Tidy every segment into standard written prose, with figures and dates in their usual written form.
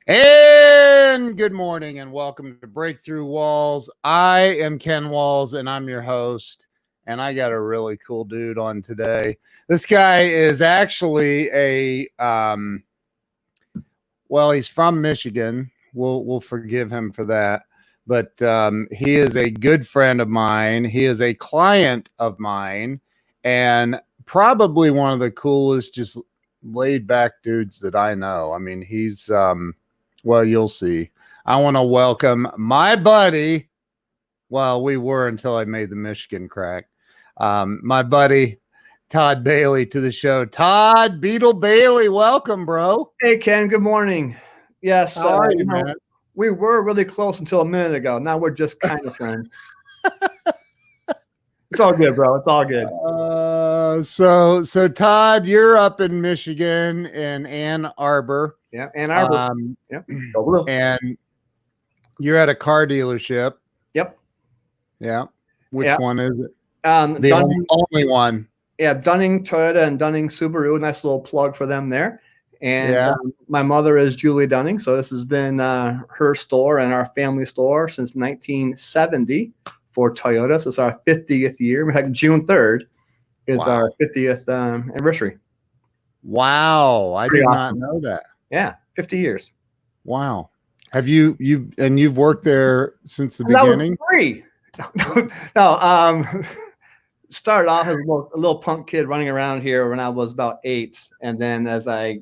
And good morning and welcome to Breakthrough Walls. I am Ken Walls and I'm your host. And I got a really cool dude on today. This guy is actually he's from Michigan. We'll forgive him for that. But he is a good friend of mine. He is a client of mine and probably one of the coolest, just laid back dudes that I know. I mean, he's well, you'll see. I want to welcome my buddy. Well, we were until I made the Michigan crack. My buddy, Todd Bailey, to the show. Todd Beetle Bailey, welcome, bro. Hey, Ken. Good morning. Yes. How are you, man? We were really close until a minute ago. Now we're just kind of friends. It's all good, bro. It's all good. So Todd, you're up in Michigan in Ann Arbor. Yeah, Ann Arbor. Yep. And you're at a car dealership. Yep. Yeah. Which one is it? The only one. Yeah, Dunning Toyota and Dunning Subaru. Nice little plug for them there. And my mother is Julie Dunning, so this has been her store and our family store since 1970 for Toyota. So it's our 50th year. In fact, June 3rd is our 50th anniversary. Wow, I did not know that. Yeah, 50 years. Wow. Have you've worked there since the beginning? Free. No, started off as a little punk kid running around here when I was about 8, and then as I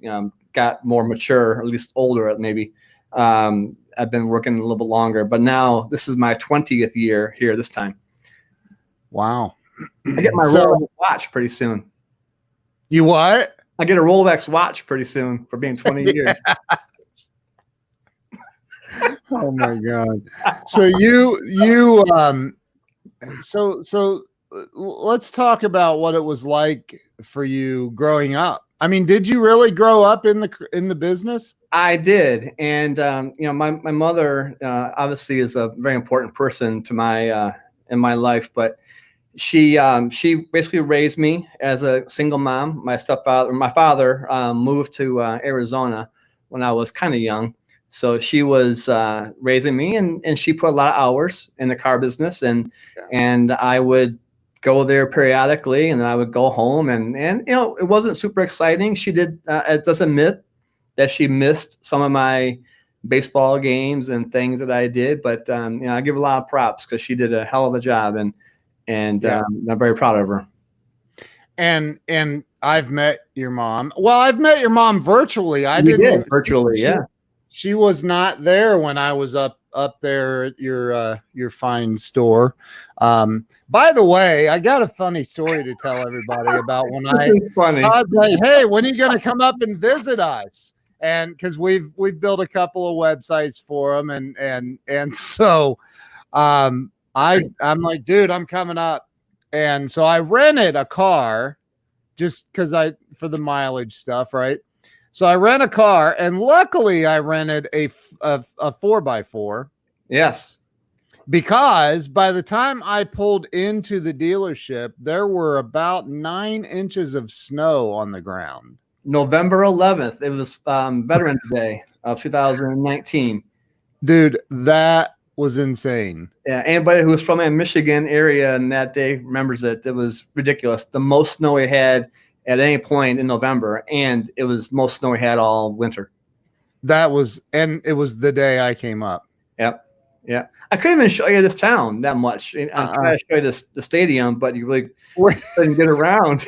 got more mature, at least older, maybe, I've been working a little bit longer. But now this is my 20th year here this time. Wow. I get my Rolex watch pretty soon. You what? I get a Rolex watch pretty soon for being 20 years. Oh my God. So so let's talk about what it was like for you growing up. I mean, did you really grow up in the business? I did. And my mother obviously is a very important person to my in my life, but she basically raised me as a single mom. My father moved to Arizona when I was kind of young. So she was raising me, and she put a lot of hours in the car business, and I would go there periodically, and then I would go home, and it wasn't super exciting. She did it does admit that she missed some of my baseball games and things that I did, but I give a lot of props because she did a hell of a job, and I'm very proud of her. And I've met your mom. Well, I've met your mom virtually. I did virtually, She was not there when I was up there at your fine store. By the way, I got a funny story to tell everybody about when Todd's like, hey, when are you going to come up and visit us? And because we've built a couple of websites for them, and so I'm like, dude, I'm coming up. And so I rented a car just because for the mileage stuff, right? So I rent a car, and luckily I rented a 4x4. Yes. Because by the time I pulled into the dealership, there were about 9 inches of snow on the ground. November 11th. It was Veterans Day of 2019. Dude, that was insane. Yeah, anybody who was from a Michigan area in that day remembers it. It was ridiculous. The most snow we had at any point in November, and it was most snow we had all winter. And it was the day I came up. Yep. Yeah. I couldn't even show you this town that much. I'm trying to show you the stadium, but you really couldn't get around.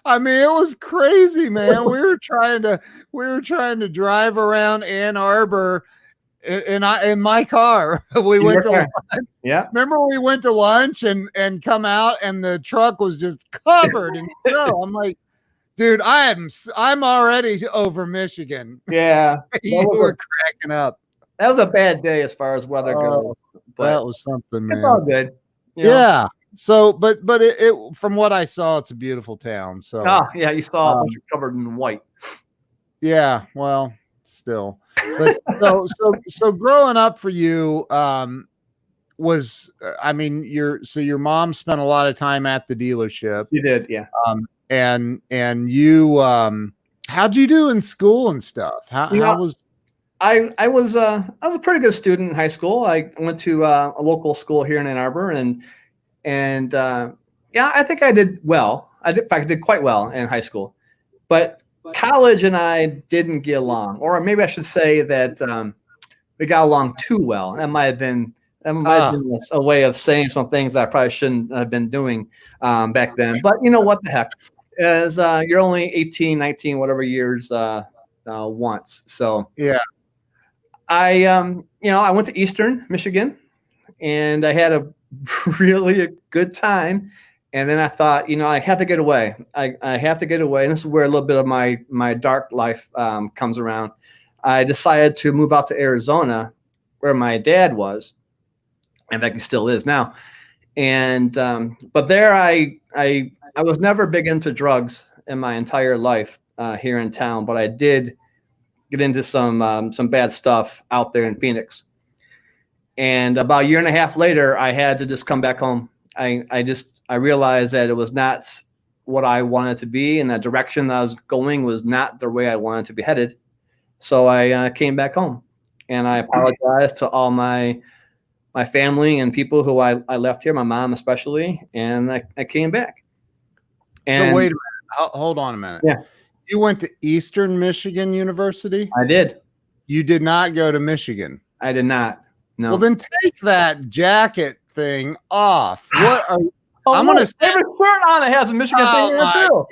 I mean, it was crazy, man. We were trying to drive around Ann Arbor in my car. We went to lunch. Yeah. Remember we went to lunch and come out and the truck was just covered in snow. I'm like, dude, I'm already over Michigan. Yeah. You were cracking up. That was a bad day as far as weather goes. But that was something, man. It's all good. Yeah. So, but it from what I saw, it's a beautiful town. So, yeah, you saw a bunch covered in white. Yeah, well, still. But so growing up for you was, I mean, your mom spent a lot of time at the dealership. You did, yeah. And you, how'd you do in school and stuff? How was? I was a pretty good student in high school. I went to a local school here in Ann Arbor, and yeah, I think I did well. In fact, I did quite well in high school, but college and I didn't get along, or maybe I should say that we got along too well. That might have been a way of saying some things that I probably shouldn't have been doing back then. But you know what the heck, as you're only 18, 19, whatever years once. So Yeah. I went to Eastern Michigan, and I had a really a good time. And then I thought, I have to get away. I have to get away. And this is where a little bit of my dark life comes around. I decided to move out to Arizona, where my dad was, and that he still is now. And but there, I was never big into drugs in my entire life here in town, but I did get into some bad stuff out there in Phoenix. And about a year and a half later, I had to just come back home. I realized that it was not what I wanted to be, and that direction that I was going was not the way I wanted to be headed. So I came back home, and I apologized to all my family and people who I left here, my mom especially, and I came back. And so wait a minute. Hold on a minute. Yeah. You went to Eastern Michigan University? I did. You did not go to Michigan? I did not. No. Well, then take that jacket thing off. What are you? Oh, I'm going to have a shirt on that has a Michigan thing in it too.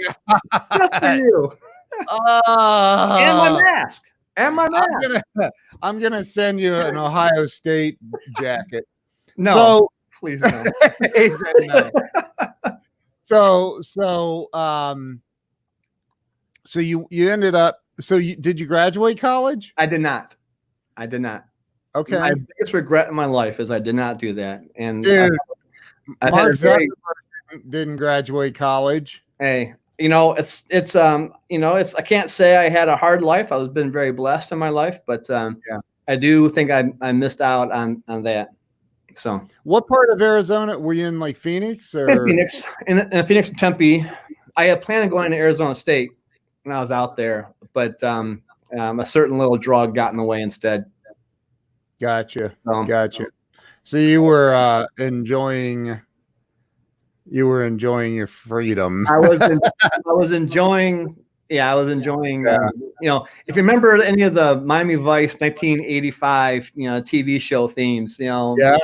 Good for you. And my mask. And my mask. I'm gonna send you an Ohio State jacket. No, so, please no. He said no. So you ended up. So did you graduate college? I did not. Okay. My biggest regret in my life is I did not do that. And dude, Mark Zuckerberg didn't graduate college. Hey, it's I can't say I had a hard life. I've been very blessed in my life, but yeah. I do think I missed out on that. So what part of Arizona were you in, like Phoenix or in Phoenix? In Phoenix and Tempe. I had planned on going to Arizona State when I was out there, but a certain little drug got in the way instead. Gotcha. So you were enjoying your freedom. I was enjoying. Yeah, I was enjoying. If you remember any of the Miami Vice 1985, TV show themes, yeah,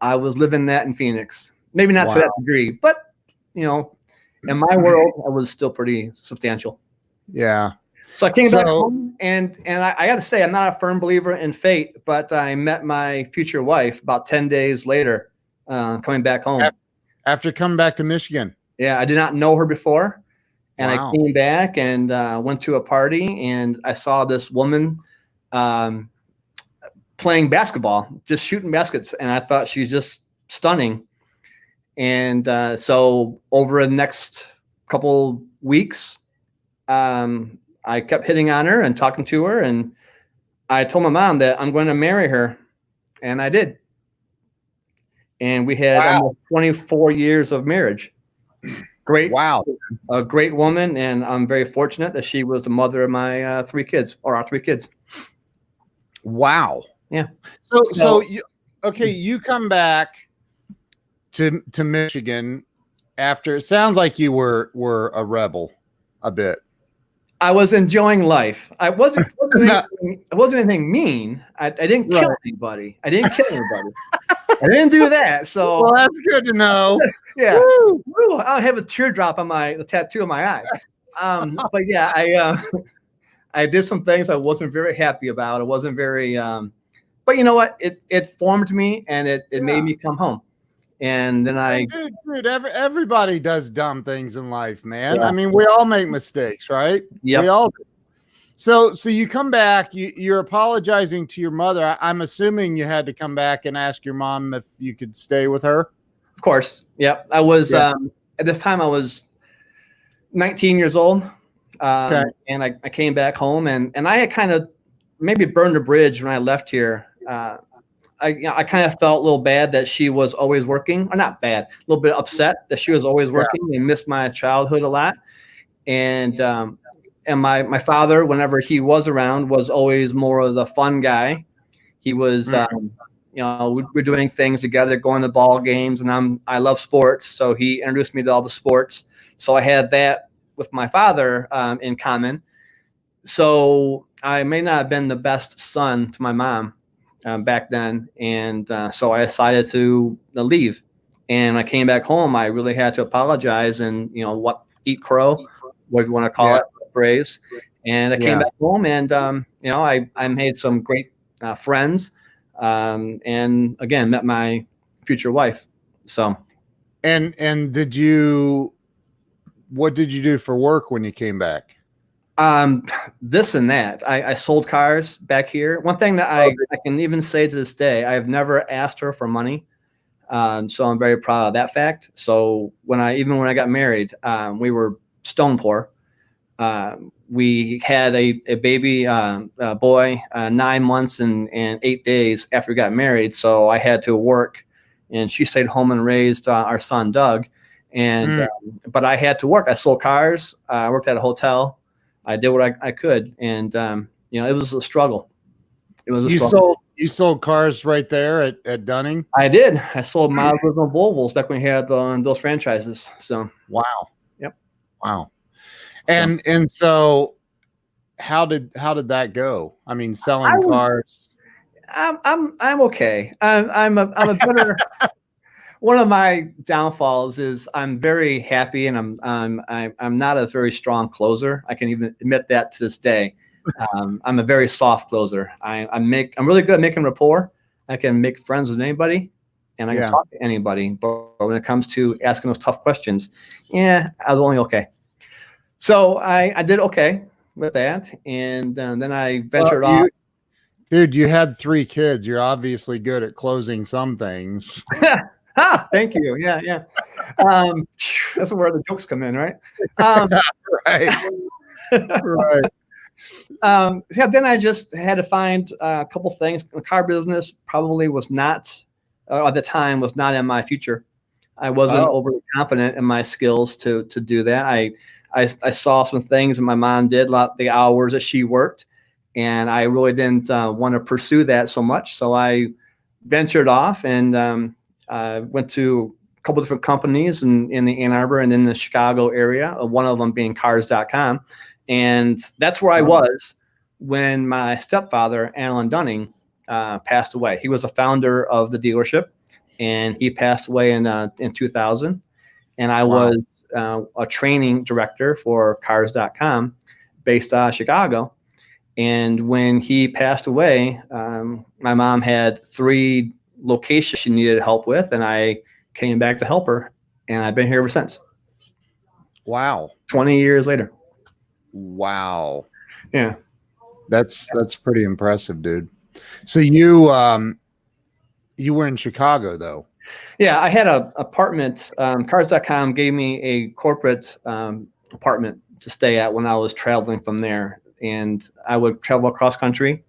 I was living that in Phoenix. Maybe not to that degree, but in my world, it was still pretty substantial. Yeah. So I came back home, and I got to say, I'm not a firm believer in fate, but I met my future wife about 10 days later, coming back home. After coming back to Michigan. Yeah, I did not know her before. And I came back and went to a party, and I saw this woman playing basketball, just shooting baskets. And I thought she's just stunning. And so over the next couple weeks, I kept hitting on her and talking to her. And I told my mom that I'm going to marry her. And I did. And we had almost 24 years of marriage. Great. Wow. A great woman. And I'm very fortunate that she was the mother of my our 3 kids. Wow. Yeah. So you come back to Michigan after, it sounds like you were a rebel a bit. I was enjoying life. I wasn't doing anything mean. I didn't kill anybody. I didn't do that. So well, that's good to know. Yeah. Woo. I have a teardrop on the tattoo of my eyes. But yeah, I did some things I wasn't very happy about. I wasn't very but you know what? It formed me, and it made me come home. And then dude, everybody does dumb things in life, man. Yeah. I mean, we all make mistakes, right? Yeah. We all do. So you come back, you're apologizing to your mother. I'm assuming you had to come back and ask your mom if you could stay with her. Of course. Yep. I was at this time I was 19 years old. And I came back home, and I had kind of maybe burned a bridge when I left here. I kind of felt a little bad that she was always working, or not bad, a little bit upset that she was always working and missed my childhood a lot. And and my father, whenever he was around, was always more of the fun guy. He was, we're doing things together, going to ball games, and I love sports, so he introduced me to all the sports. So I had that with my father in common. So I may not have been the best son to my mom back then, and so I decided to leave. And I came back home. I really had to apologize and eat crow, what you want to call it, phrase. And I came back home, and I made some great friends, and again met my future wife. So, and what did you do for work when you came back? This and that. I sold cars back here. One thing that I can even say to this day, I've never asked her for money. So I'm very proud of that fact. So when I got married, we were stone poor. We had a baby boy 9 months and 8 days after we got married. So I had to work, and she stayed home and raised our son, Doug. And but I had to work. I sold cars. I worked at a hotel. I did what I could, and it was a struggle. It was a struggle. You sold cars right there at Dunning? I did. I sold my original Volvos back when we had those franchises. So wow. Yep. Wow. And so how did that go? I mean, selling cars. I'm okay. I'm a better. One of my downfalls is I'm very happy, and I'm not a very strong closer. I can even admit that to this day. I'm a very soft closer. I'm really good at making rapport. I can make friends with anybody, and I can talk to anybody. But when it comes to asking those tough questions, I was only okay. So I did okay with that, and then I ventured off. Dude, you had 3 kids. You're obviously good at closing some things. Thank you. Yeah. That's where the jokes come in, right? Right. Right. Then I just had to find a couple things. The car business probably was not, at the time, was not in my future. I wasn't overly confident in my skills to do that. I saw some things that my mom did, the hours that she worked, and I really didn't want to pursue that so much. So I ventured off and went to a couple different companies in the Ann Arbor and in the Chicago area, one of them being cars.com. And that's where I was when my stepfather, Alan Dunning, passed away. He was a founder of the dealership, and he passed away in 2000. And I was a training director for cars.com based out of Chicago. And when he passed away, my mom had 3 locations she needed help with, and I came back to help her, and I've been here ever since. Wow. 20 years later. Wow. Yeah. That's pretty impressive, dude. So you were in Chicago though? Yeah, I had an apartment. Cars.com gave me a corporate apartment to stay at when I was traveling from there, and I would travel across country,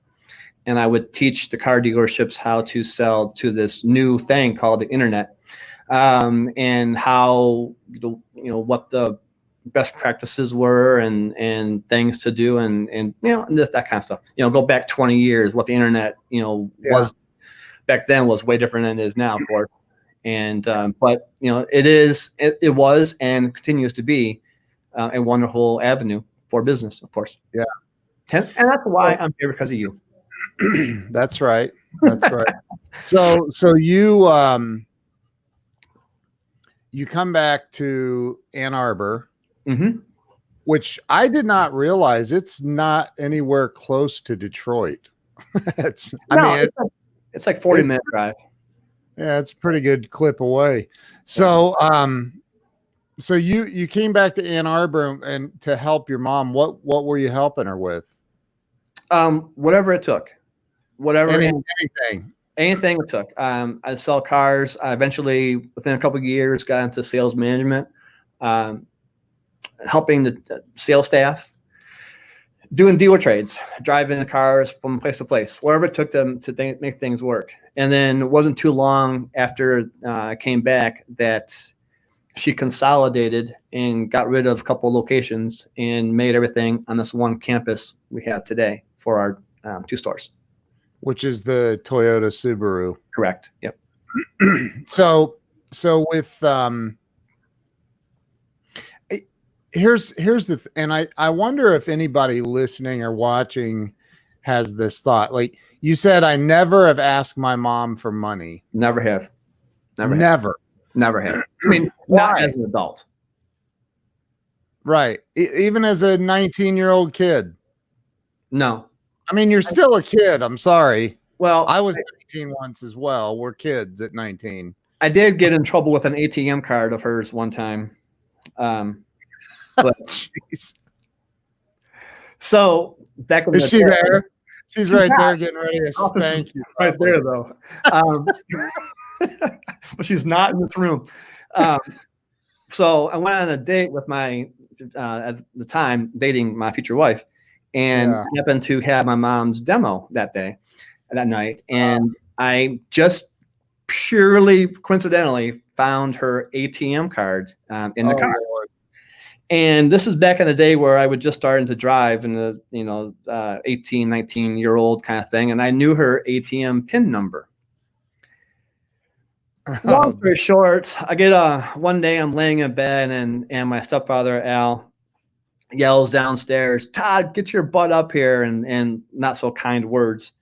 and I would teach the car dealerships how to sell to this new thing called the internet, and how what the best practices were and things to do and just that kind of stuff. Go back 20 years, what the internet was back then was way different than it is now, of course. And but it was and continues to be a wonderful avenue for business, of course. Yeah, and that's why I'm here, because of you. That's right. That's right. So you come back to Ann Arbor, which I did not realize it's not anywhere close to Detroit. It's like 40-minute drive. Yeah, it's a pretty good clip away. So so you came back to Ann Arbor and to help your mom. What were you helping her with? Whatever it took. Anything it took. I sell cars. I eventually, within a couple of years, got into sales management, helping the sales staff, doing dealer trades, driving the cars from place to place, wherever it took them to make things work. And then it wasn't too long after I came back that she consolidated and got rid of a couple of locations and made everything on this one campus we have today for our 2 stores. Which is the Toyota Subaru. Correct. Yep. So with here's the and I wonder if anybody listening or watching has this thought. Like you said, I never have asked my mom for money. Never have. Never have. I mean, not as an adult. Right. Even as a 19-year-old kid. No. I mean, you're still a kid. I'm sorry. Well, I was 19 once as well. We're kids at 19. I did get in trouble with an ATM card of hers one time. But jeez. So back when is she there? She's right there getting ready to spank you. Right there, though. But she's not in this room. So I went on a date with my, at the time, dating my future wife, and happened to have my mom's demo that night. And I just purely coincidentally found her ATM card in the car. Lord. And this is back in the day where I would just starting to drive in the 18, 19-year-old kind of thing. And I knew her ATM PIN number. Long story short, I get one day I'm laying in bed and my stepfather, Al, yells downstairs, "Todd, get your butt up here," and not so kind words.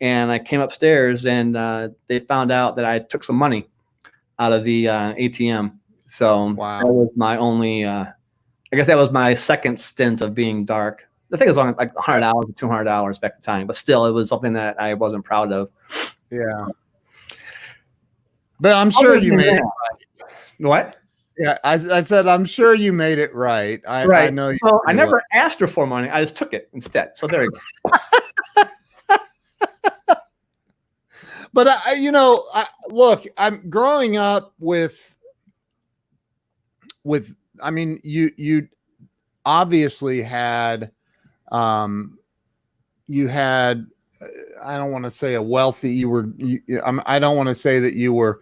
And I came upstairs and they found out that I took some money out of the ATM. So that was my only, I guess that was my second stint of being dark. I think it was only like $100 or $200 back at the time, but still it was something that I wasn't proud of. Yeah. But I'm sure you made it right. What? Yeah, I said I'm sure you made it right. I know you. Well, I never asked her for money. I just took it instead. So there you go. But look, I'm growing up with. I mean, you obviously had, you had. I don't want to say a wealthy. I don't want to say that you were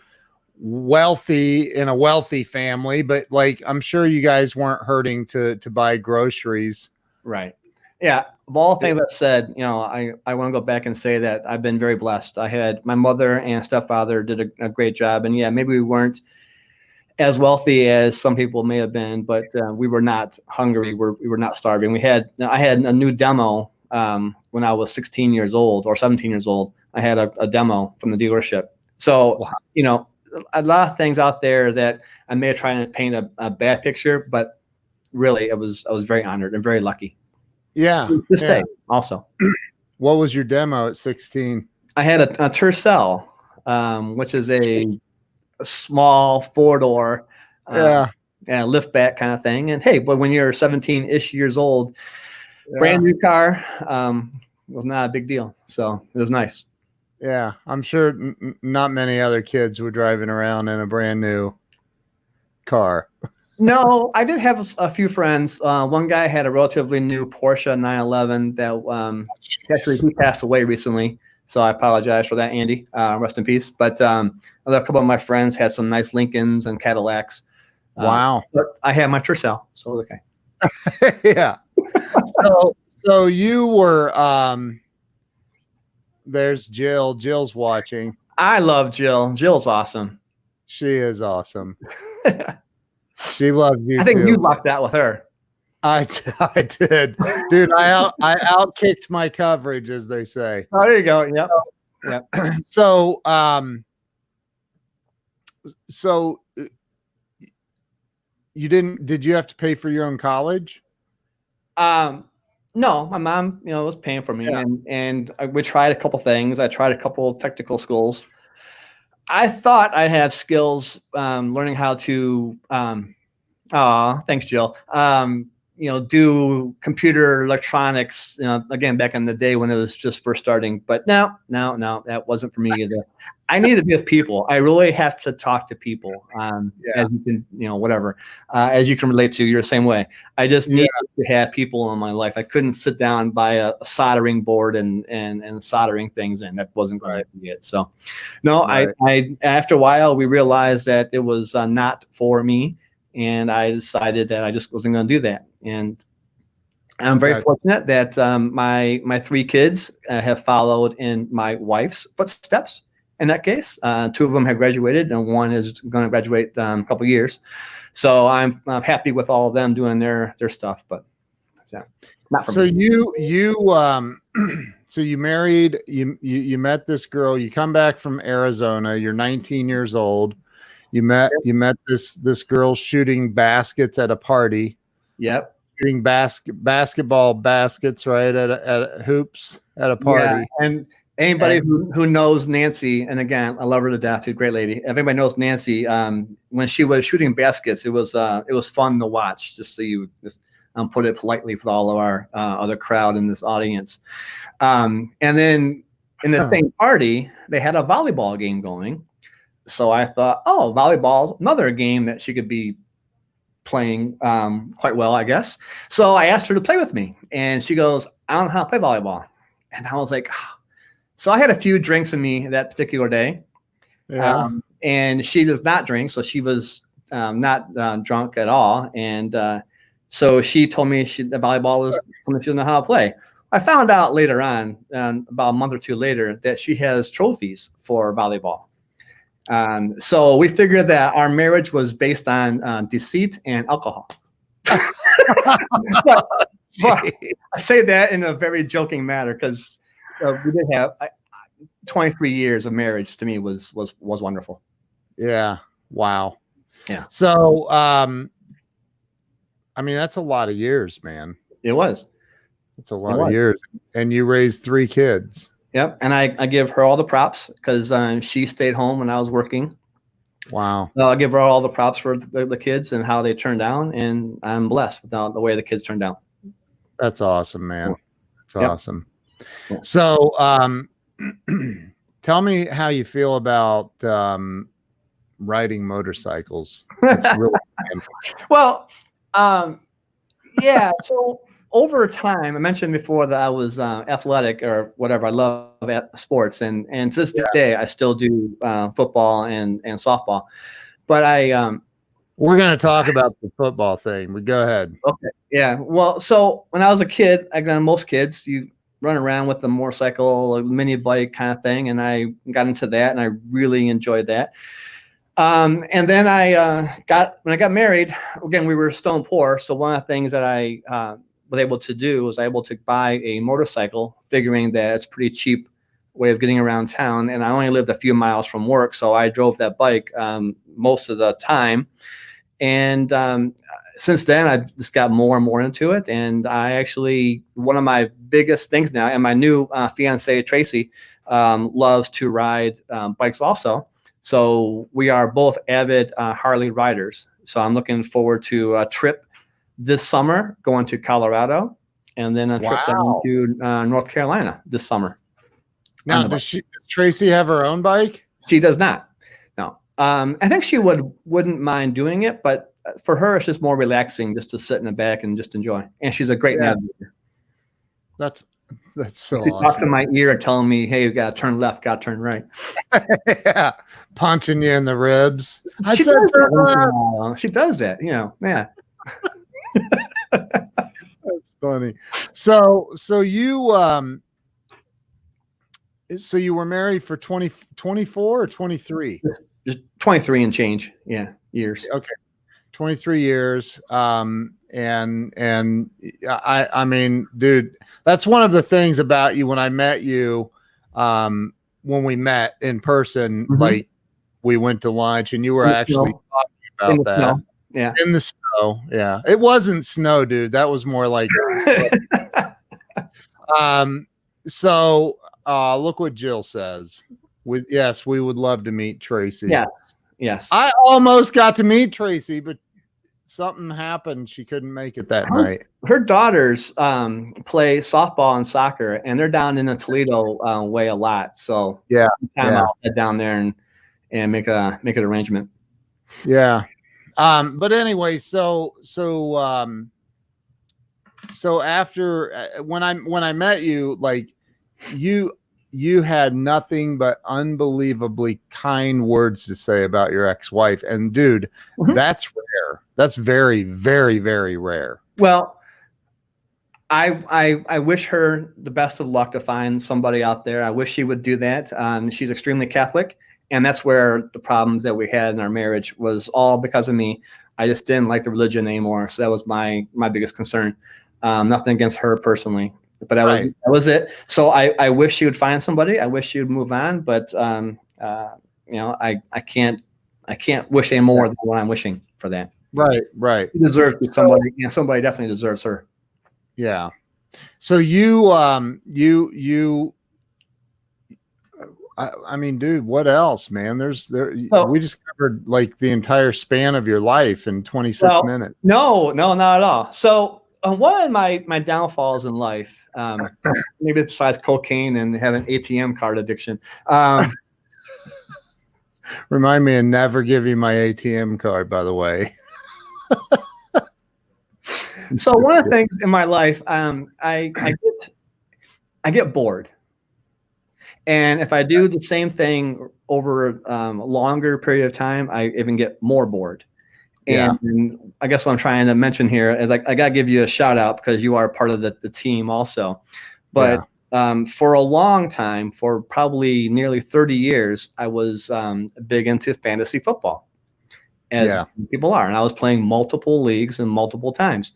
wealthy in a wealthy family, but like I'm sure you guys weren't hurting to buy groceries. Right. Yeah. Of all things I've said, I want to go back and say that I've been very blessed. I had my mother and stepfather did a great job, and yeah, maybe we weren't as wealthy as some people may have been, but we were not hungry. We were not starving. I had a new demo when I was 16 years old or 17 years old. I had a demo from the dealership. So, a lot of things out there that I may have tried to paint a bad picture, but really I was very honored and very lucky. Yeah. This day also. What was your demo at 16? I had a Tercel, which is a small 4-door, liftback kind of thing. And hey, but when you're 17-ish years old, brand new car, was not a big deal. So it was nice. Yeah, I'm sure not many other kids were driving around in a brand new car. No, I did have a few friends. One guy had a relatively new Porsche 911 that actually he passed away recently. So I apologize for that, Andy. Rest in peace. But a couple of my friends had some nice Lincolns and Cadillacs. Wow. But I had my Tercel, so it was okay. Yeah. So you were there's Jill. Jill's watching. I love Jill. Jill's awesome. She is awesome. She loves you. I think you lucked out with her. I did, dude. I outkicked my coverage, as they say. Oh, there you go. Yep. Yep. So did you have to pay for your own college? No, my mom, was paying for me, and we tried a couple things. I tried a couple technical schools. I thought I'd have skills learning how to, thanks, Jill. Do computer electronics, again, back in the day when it was just first starting. But no, that wasn't for me either. I need to be with people. I really have to talk to people. As you can, whatever, as you can relate to, you're the same way. I just need to have people in my life. I couldn't sit down by a soldering board and soldering things in. That wasn't going to be it. So, no, I after a while we realized that it was not for me. and I decided that I just wasn't going to do that. And I'm very fortunate that my 3 kids have followed in my wife's footsteps. In that case, 2 of them have graduated, and 1 is going to graduate a couple of years. So I'm happy with all of them doing their stuff. But not for me. So you married, you met this girl. You come back from Arizona. You're 19 years old. You met this girl shooting baskets at a party. Yep. Shooting basketball baskets, right, at hoops at a party. Yeah, and anybody who knows Nancy, and again, I love her to death. She's a great lady. Everybody knows Nancy. When she was shooting baskets, it was fun to watch. Just so you just put it politely for all of our other crowd in this audience. And then in the same party, they had a volleyball game going. So I thought, oh, volleyball, another game that she could be playing quite well, I guess. So I asked her to play with me, and she goes, I don't know how to play volleyball. And I was like, oh. So I had a few drinks in me that particular day. Yeah. And she does not drink, so she was not drunk at all. And so she told me the volleyball was something she didn't know how to play. I found out later on, about a month or 2 later, that she has trophies for volleyball. So we figured that our marriage was based on deceit and alcohol. but I say that in a very joking manner because we did have 23 years of marriage. To me was wonderful. Yeah. Wow. Yeah. So, I mean, that's a lot of years, man. It was. It's a lot of years, and you raised 3 kids. Yep, and I give her all the props because she stayed home when I was working. Wow. So I give her all the props for the kids and how they turned out, and I'm blessed with the way the kids turned out. That's awesome, man. That's awesome. Yeah. So, tell me how you feel about riding motorcycles. It's really well, yeah. So over time, I mentioned before that I was athletic or whatever. I love sports, and to this day, I still do football and softball. But we're going to talk about the football thing. But go ahead. Okay. Yeah. Well, so when I was a kid, most kids, you run around with a motorcycle, a mini bike kind of thing, and I got into that, and I really enjoyed that. And then when I got married, again, we were stone poor. So one of the things that I was able to do was able to buy a motorcycle, figuring that it's a pretty cheap way of getting around town. And I only lived a few miles from work, so I drove that bike most of the time. And since then, I've just got more and more into it. And I actually, one of my biggest things now, and my new fiance, Tracy, loves to ride bikes also. So we are both avid Harley riders. So I'm looking forward to a trip this summer going to Colorado, and then a trip down to North Carolina this summer. Now, does Tracy have her own bike? She does not. No. I think she wouldn't mind doing it, but for her, it's just more relaxing just to sit in the back and just enjoy. And she's a great navigator. That's so she awesome. Talks in my ear telling me, hey, you got to turn left, got to turn right. Yeah. Punching you in the ribs. She does that, yeah. That's funny. So you were married for 24 or 23? Just 23 and change. Yeah. Years. Okay. 23 years. And I mean, dude, that's one of the things about you when I met you, when we met in person, like we went to lunch and you were actually talking about that. Snow. Yeah. In the snow. Yeah. It wasn't snow, dude. That was more like, so look what Jill says. Yes, we would love to meet Tracy. Yeah. Yes. I almost got to meet Tracy, but something happened. She couldn't make it that night. Her daughters play softball and soccer, and they're down in the Toledo way a lot. So I'll head down there and make an arrangement. Yeah. But anyway, so after when I met you, like you you had nothing but unbelievably kind words to say about your ex-wife. And dude, that's rare. That's very, very, very rare. Well, I wish her the best of luck to find somebody out there. I wish she would do that. She's extremely Catholic, and that's where the problems that we had in our marriage was all because of me. I just didn't like the religion anymore, so that was my biggest concern. Nothing against her personally, but that was it. So I wish she would find somebody. I wish she would move on, but I can't wish any more than what I'm wishing for that. Right. She deserves somebody, and somebody definitely deserves her. Yeah. So I mean, dude, what else, man? We just covered like the entire span of your life in 26 minutes. No, not at all. So one of my downfalls in life, maybe besides cocaine and having ATM card addiction. Remind me to never give you my ATM card, by the way. So one of the things in my life, I get bored, and if I do the same thing over a longer period of time, I even get more bored. And I guess what I'm trying to mention here is I got to give you a shout out because you are part of the team also. But for a long time, for probably nearly 30 years, I was big into fantasy football. As people are. And I was playing multiple leagues and multiple times.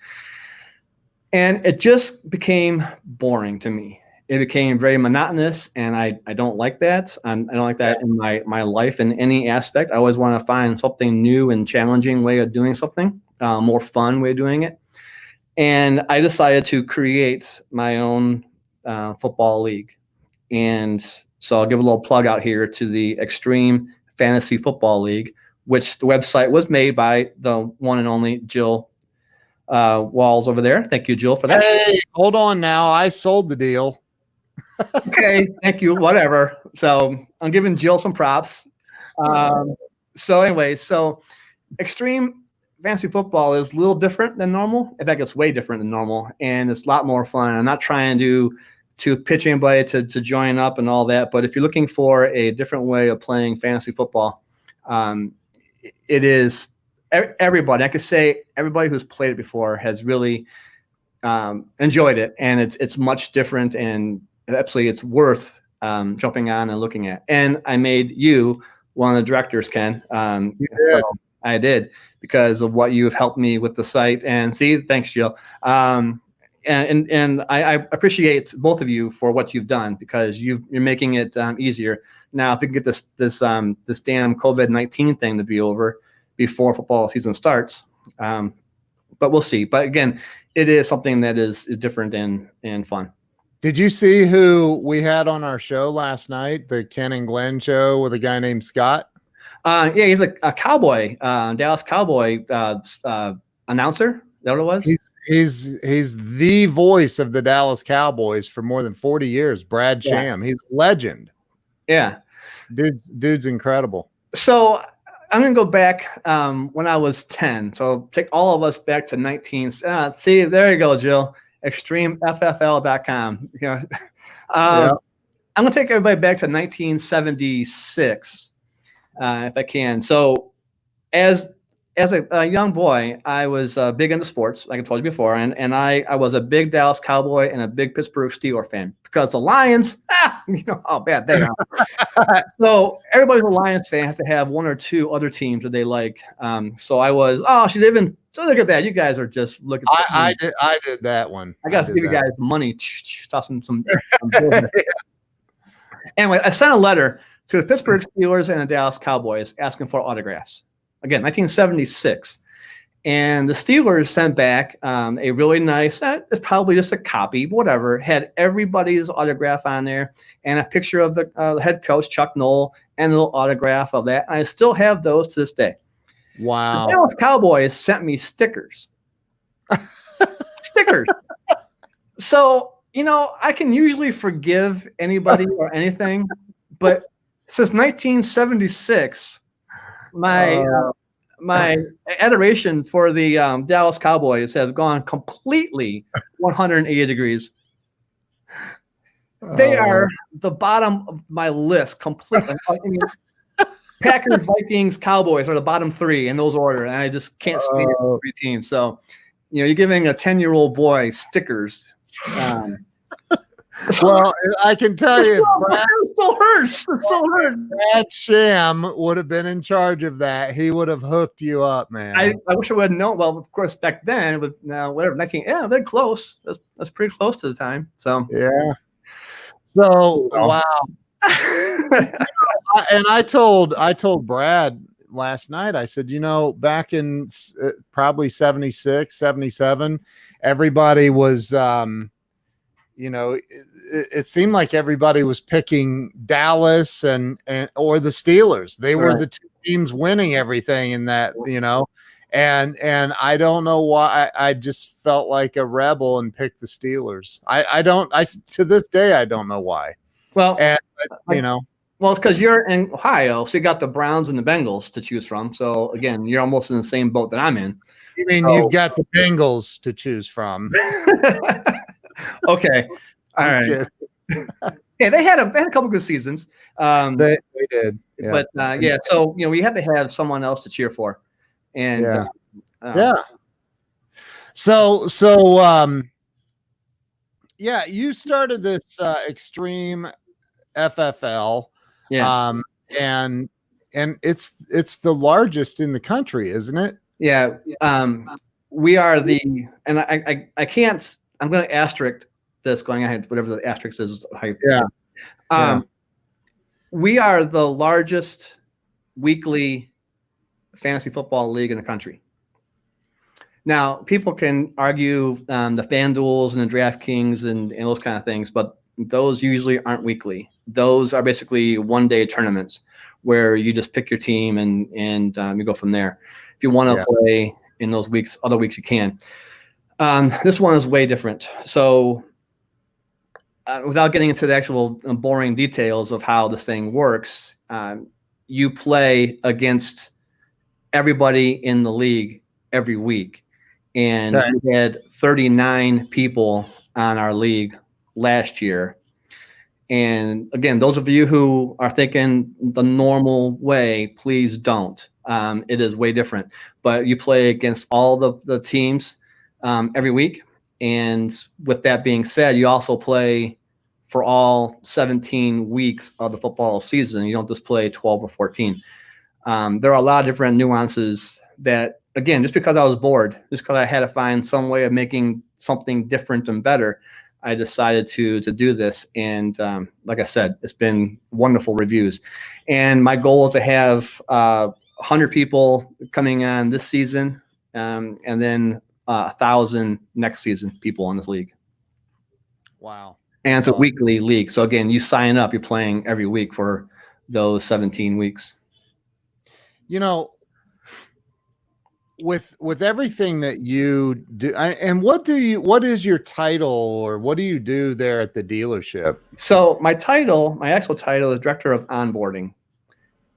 And it just became boring to me. It became very monotonous, and I don't like that. I don't like that in my life in any aspect. I always want to find something new and challenging way of doing something, more fun way of doing it. And I decided to create my own football league. And so I'll give a little plug out here to the Extreme Fantasy Football League, which the website was made by the one and only Jill Walls over there. Thank you, Jill, for that. Hey, hold on now. I sold the deal. Okay, thank you. Whatever. So I'm giving Jill some props. So anyway, Extreme Fantasy Football is a little different than normal. In fact, it's way different than normal, and it's a lot more fun. I'm not trying to pitch anybody to join up and all that, but if you're looking for a different way of playing fantasy football, it is everybody. I could say everybody who's played it before has really enjoyed it, and it's much different, and absolutely it's worth jumping on and looking at. And I made you one of the directors, Ken. You did. So I did, because of what you've helped me with the site. And thanks, Jill. And I appreciate both of you for what you've done, because you're making it easier. Now, if we can get this damn COVID-19 thing to be over before football season starts, but we'll see. But again, it is something that is different and fun. Did you see who we had on our show last night? The Ken and Glenn show with a guy named Scott. Yeah, he's a Cowboy, Dallas Cowboy announcer. Is that what it was? He's the voice of the Dallas Cowboys for more than 40 years. Brad Sham. He's a legend. Yeah. Dude's incredible. So I'm going to go back when I was 10. So take all of us back to 19. See, there you go, Jill. ExtremeFFL.com. I'm going to take everybody back to 1976, if I can. So as a young boy, I was big into sports, like I told you before, and I was a big Dallas Cowboy and a big Pittsburgh Steelers fan, because the Lions, you know how bad they are. So everybody who's a Lions fan has to have one or two other teams that they like. So I was, so look at that. You guys are just looking. I did that one. I got to give you guys money. Toss some Anyway, I sent a letter to the Pittsburgh Steelers and the Dallas Cowboys asking for autographs. Again, 1976. And the Steelers sent back a really nice, it's probably just a copy, whatever, had everybody's autograph on there and a picture of the head coach, Chuck Noll, and a little autograph of that. And I still have those to this day. Wow. The Dallas Cowboys sent me stickers. Stickers. So, I can usually forgive anybody or anything, but since 1976, my adoration for the Dallas Cowboys has gone completely 180 degrees. They are the bottom of my list completely. I mean, Packers, Vikings, Cowboys are the bottom three in those order, and I just can't stand three teams. So, you're giving a 10-year-old boy stickers. Well, I can tell you, Brad, it still hurts. It still hurts. Brad Sham would have been in charge of that. He would have hooked you up, man. I wish I would have known. Well, of course, back then, but now whatever, 19, yeah, very close. That's pretty close to the time. So yeah. So wow. And I told Brad last night, I said, back in probably 76, 77, everybody was, it seemed like everybody was picking Dallas and or the Steelers. They were the two teams winning everything in that, and I don't know why. I just felt like a rebel and picked the Steelers. I to this day, I don't know why. Well, well, because you're in Ohio, so you got the Browns and the Bengals to choose from. So again, you're almost in the same boat that I'm in. You mean you've got the Bengals to choose from? Okay, all right. Yeah, they had a couple good seasons. They did, but so we had to have someone else to cheer for, and So you started this Extreme FFL, and it's the largest in the country, isn't it? Yeah, we are and I can't. I'm going to asterisk this going ahead, whatever the asterisk is. We are the largest weekly fantasy football league in the country. Now, people can argue the FanDuels and the DraftKings and those kind of things, but those usually aren't weekly. Those are basically one-day tournaments where you just pick your team and you go from there. If you want to play in those weeks, other weeks you can. This one is way different. So without getting into the actual boring details of how this thing works, you play against everybody in the league every week. And we had 39 people on our league last year. And again, those of you who are thinking the normal way, please don't. It is way different. But you play against all the teams every week. And with that being said, you also play for all 17 weeks of the football season. You don't just play 12 or 14. There are a lot of different nuances that, again, just because I was bored, just because I had to find some way of making something different and better, I decided to do this. And like I said, it's been wonderful reviews. And my goal is to have 100 people coming on this season, and then 1,000 next season people in this league. Wow. And it's a weekly league. So again, you sign up, you're playing every week for those 17 weeks. With everything that you do, and what is your title, or what do you do there at the dealership? So my actual title is Director of Onboarding.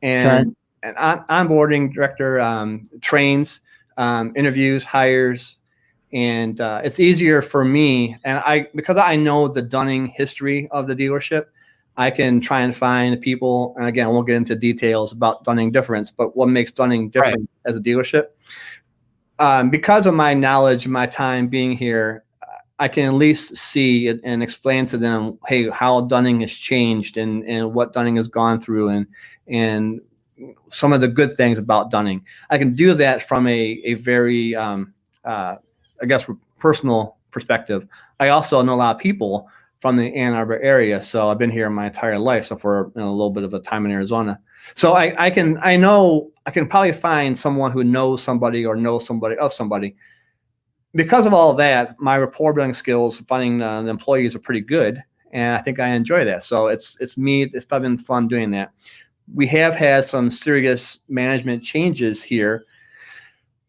And an onboarding director trains, interviews, hires, and it's easier for me. And because I know the Dunning history of the dealership, I can try and find people. And again, I won't get into details about Dunning difference, but what makes Dunning different as a dealership. Because of my knowledge, my time being here, I can at least see it and explain to them, hey, how Dunning has changed and what Dunning has gone through and some of the good things about Dunning. I can do that from a very, I guess, personal perspective. I also know a lot of people from the Ann Arbor area, so I've been here my entire life, so for a little bit of a time in Arizona. So I know I can probably find someone who knows somebody or knows somebody of somebody. Because of all of that, my rapport building skills, finding the employees are pretty good, and I think I enjoy that. So it's been fun doing that. We have had some serious management changes here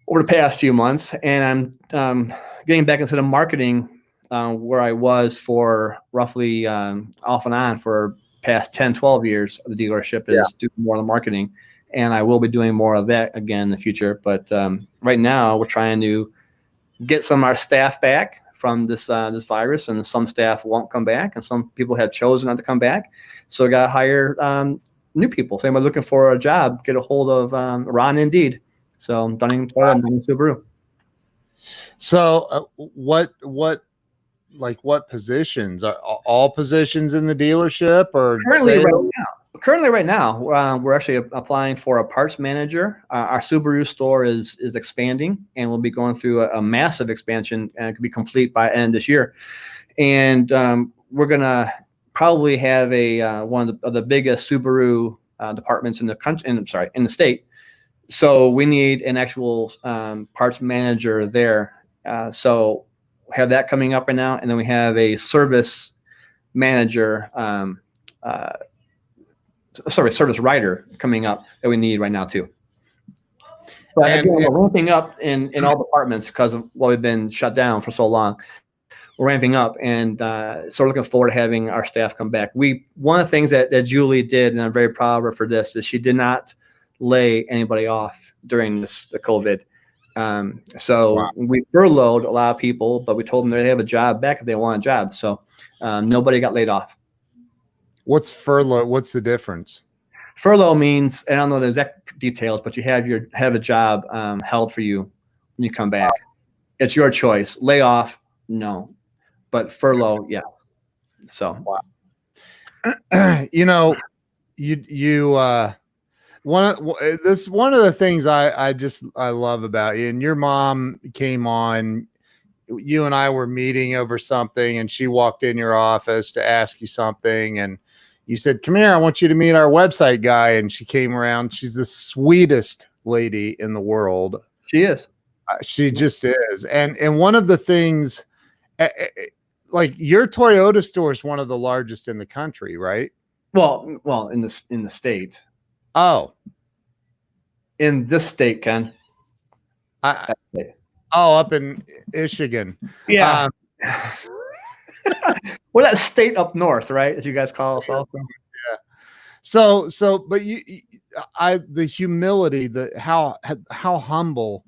over the past few months, and I'm getting back into the marketing where I was for roughly off and on for past 10, 12 years of the dealership is doing more of the marketing, and I will be doing more of that again in the future. But right now we're trying to get some of our staff back from this virus, and some staff won't come back, and some people have chosen not to come back. So I got to hire new people. So anybody looking for a job, get a hold of Ron Indeed. So Dunning Toyota, Dunning Subaru. So what positions? Are all positions in the dealership, or Currently right now, we're actually applying for a parts manager. Our Subaru store is expanding, and we'll be going through a massive expansion, and it could be complete by end this year. And we're gonna probably have one of the biggest Subaru departments in the country. In the state. So we need an actual parts manager there. So we have that coming up right now, and then we have a service manager. Service writer coming up that we need right now too. But again, we're ramping up in all departments because of what we've been shut down for so long. We're ramping up, and so we're looking forward to having our staff come back. One of the things that Julie did, and I'm very proud of her for this, is she did not lay anybody off during the COVID. So wow. We furloughed a lot of people, but we told them they have a job back if they want a job. So nobody got laid off. What's furlough? What's the difference? Furlough means, I don't know the exact details, but you have a job held for you when you come back. It's your choice. Layoff, no, but furlough, yeah. So, wow. One of the things I love about you, and your mom came on. You and I were meeting over something, and she walked in your office to ask you something, and you said, "Come here, I want you to meet our website guy." And she came around. She's the sweetest lady in the world. She is. She just is. And one of the things, like your Toyota store is one of the largest in the country, right? Well, in the state. Oh, in this state, Ken. Up in Michigan. Yeah. Well, that state up north, right? As you guys call us also. Yeah. So, but the humility, how humble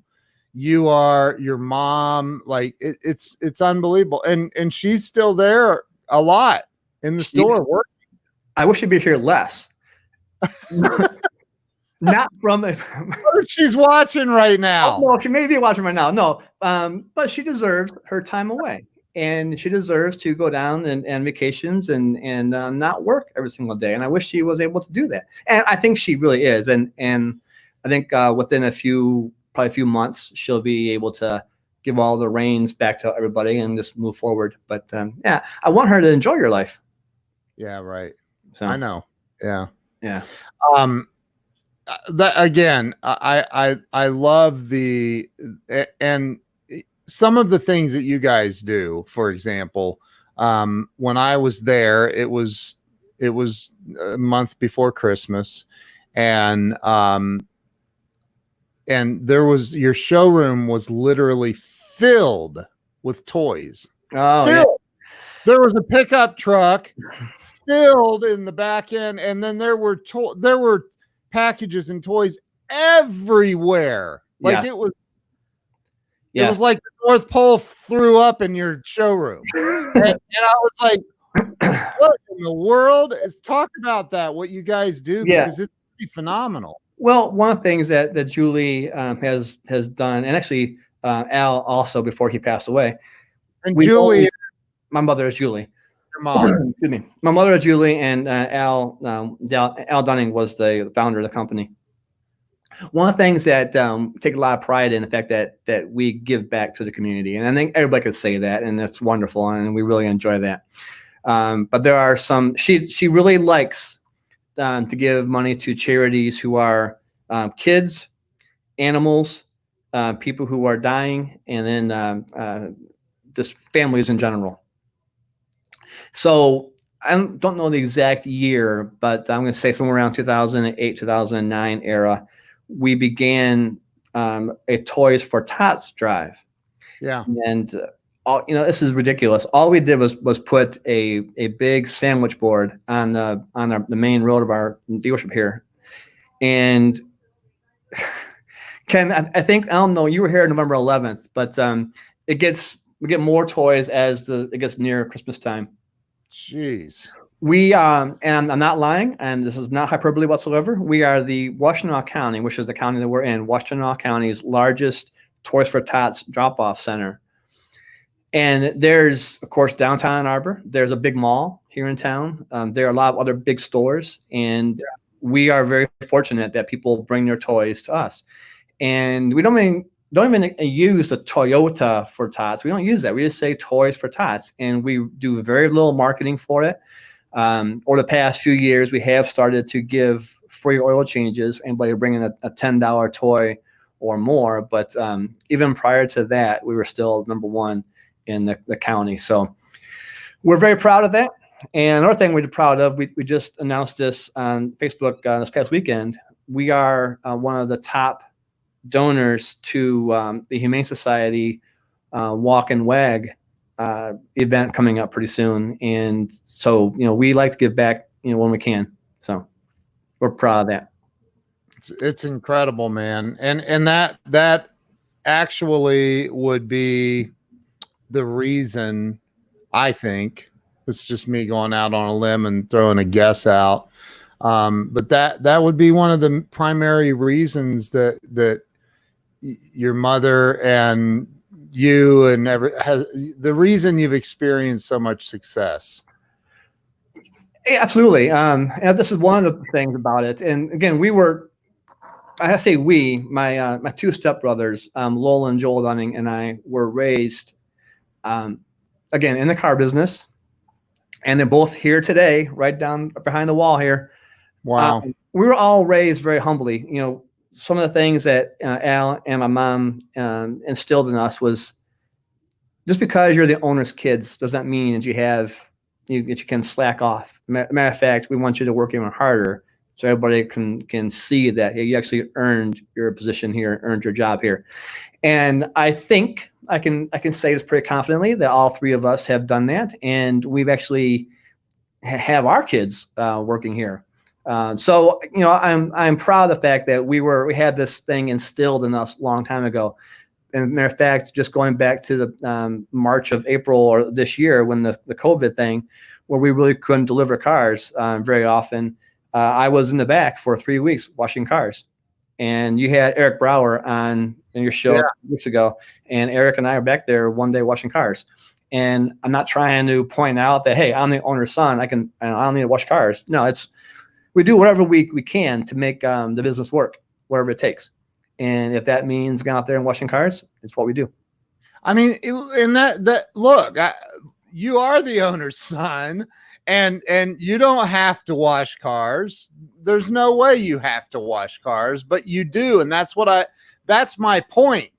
you are, your mom, like it's unbelievable. And she's still there a lot in the store working. I wish she'd be here less. Not from a. She's watching right now. Oh, no, she may be watching right now. No, but she deserves her time away, and she deserves to go down and vacations and not work every single day. And I wish she was able to do that. And I think she really is. And I think within probably a few months, she'll be able to give all the reins back to everybody and just move forward. But yeah, I want her to enjoy your life. Yeah, right. So I know. Yeah. Yeah. That again, I love and some of the things that you guys do. For example, when I was there, it was a month before Christmas, and there was, your showroom was literally filled with toys. Oh, filled. Yeah. There was a pickup truck filled in the back end, and then there were packages and toys everywhere. Like it was like the North Pole threw up in your showroom. and I was like, what in the world? Talk about that, what you guys do, because it's pretty phenomenal. Well, one of the things that Julie has done, and actually Al also, before he passed away. And Julie, my mother is Julie. Your mom. Excuse me. My mother is Julie, and Al Dunning was the founder of the company. One of the things that take a lot of pride in the fact that we give back to the community, and I think everybody could say that, and that's wonderful, and we really enjoy that. But there are some. She really likes to give money to charities who are kids, animals, people who are dying, and then just families in general. So I don't know the exact year, but I'm going to say somewhere around 2008, 2009 era, we began a Toys for Tots drive. Yeah. And this is ridiculous. All we did was put a big sandwich board on the main road of our dealership here. And Ken, I think, I don't know, you were here November 11th, but it gets get more toys as it gets near Christmas time. Jeez. We and I'm not lying, and this is not hyperbole whatsoever. We are the Washtenaw County, which is the county that we're in, Washtenaw County's largest Toys for Tots drop-off center. And there's, of course, downtown Ann Arbor. There's a big mall here in town. There are a lot of other big stores, and we are very fortunate that people bring their toys to us. And we don't even use the Toyota for Tots. We don't use that. We just say Toys for Tots, and we do very little marketing for it. Over the past few years, we have started to give free oil changes. Anybody bringing a $10 toy or more, but even prior to that, we were still number one in the county. So we're very proud of that. And another thing we're proud of, we just announced this on Facebook this past weekend. We are one of the top donors to the Humane Society Walk and Wag event coming up pretty soon. And so, we like to give back, when we can. So we're proud of that. It's incredible, man. And that actually would be the reason, I think, it's just me going out on a limb and throwing a guess out. But that would be one of the primary reasons that your mother and you and the reason you've experienced so much success. Yeah, absolutely. And this is one of the things about it. And again, I have to say my two stepbrothers, Lowell and Joel Dunning, and I were raised, again, in the car business, and they're both here today, right down behind the wall here. Wow. We were all raised very humbly. Some of the things that Al and my mom instilled in us was, just because you're the owner's kids doesn't mean that you can slack off. Matter of fact, we want you to work even harder so everybody can see that you actually earned your position here, earned your job here. And I think I can say this pretty confidently that all three of us have done that, and we've actually have our kids working here. So I'm proud of the fact that we had this thing instilled in us a long time ago. And matter of fact, just going back to the March of April or this year when the COVID thing, where we really couldn't deliver cars very often, I was in the back for 3 weeks washing cars. And you had Eric Brower on in your show 2 weeks ago, and Eric and I are back there one day washing cars. And I'm not trying to point out that, hey, I'm the owner's son. I don't need to wash cars. No, we do whatever we can to make the business work, whatever it takes. And if that means going out there and washing cars, it's what we do. I mean, look, you are the owner's son, and you don't have to wash cars. There's no way you have to wash cars, but you do. And that's my point.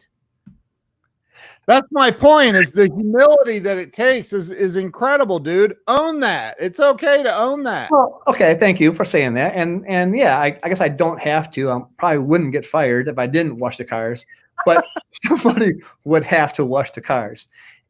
That's my point, is the humility that it takes is incredible, dude. Own that. It's okay to own that. Well, okay. Thank you for saying that. And yeah, I guess I don't have to. I probably wouldn't get fired if I didn't wash the cars, but somebody would have to wash the cars.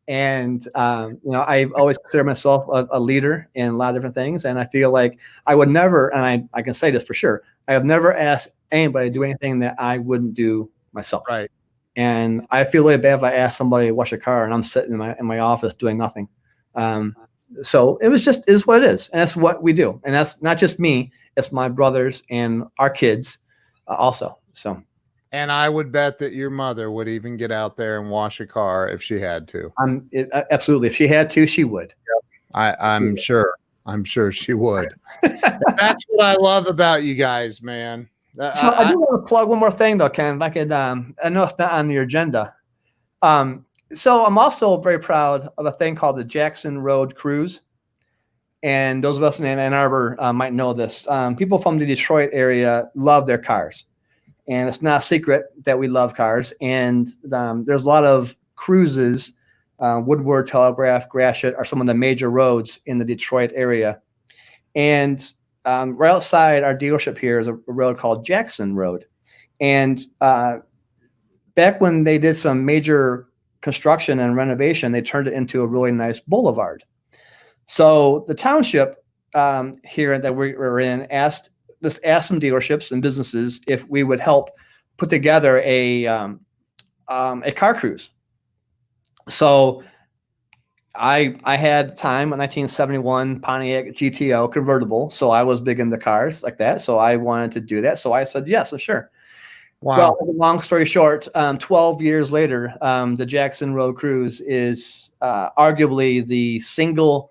And, I always consider myself a leader in a lot of different things. And I feel like I would never, and I can say this for sure, I have never asked anybody to do anything that I wouldn't do myself. Right. And I feel really bad if I ask somebody to wash a car and I'm sitting in my office doing nothing. So it is what it is. And that's what we do. And that's not just me, it's my brothers and our kids also. So. And I would bet that your mother would even get out there and wash a car if she had to. Absolutely. If she had to, she would. I'm sure. I'm sure she would. That's what I love about you guys, man. So I do want to plug one more thing, though, Ken. If I could, I know it's not on the agenda. So I'm also very proud of a thing called the Jackson Road Cruise. And those of us in Ann Arbor might know this. People from the Detroit area love their cars. And it's not a secret that we love cars. And there's a lot of cruises. Woodward, Telegraph, Gratiot are some of the major roads in the Detroit area. And right outside our dealership here is a road called Jackson Road. And back when they did some major construction and renovation, they turned it into a really nice boulevard. So the township here that we're in asked some dealerships and businesses if we would help put together a car cruise. So I had time, a 1971 Pontiac GTO convertible, so I was big into cars like that. So I wanted to do that. So I said yes, so sure. Wow. Well, long story short, 12 years later, the Jackson Road Cruise is arguably the single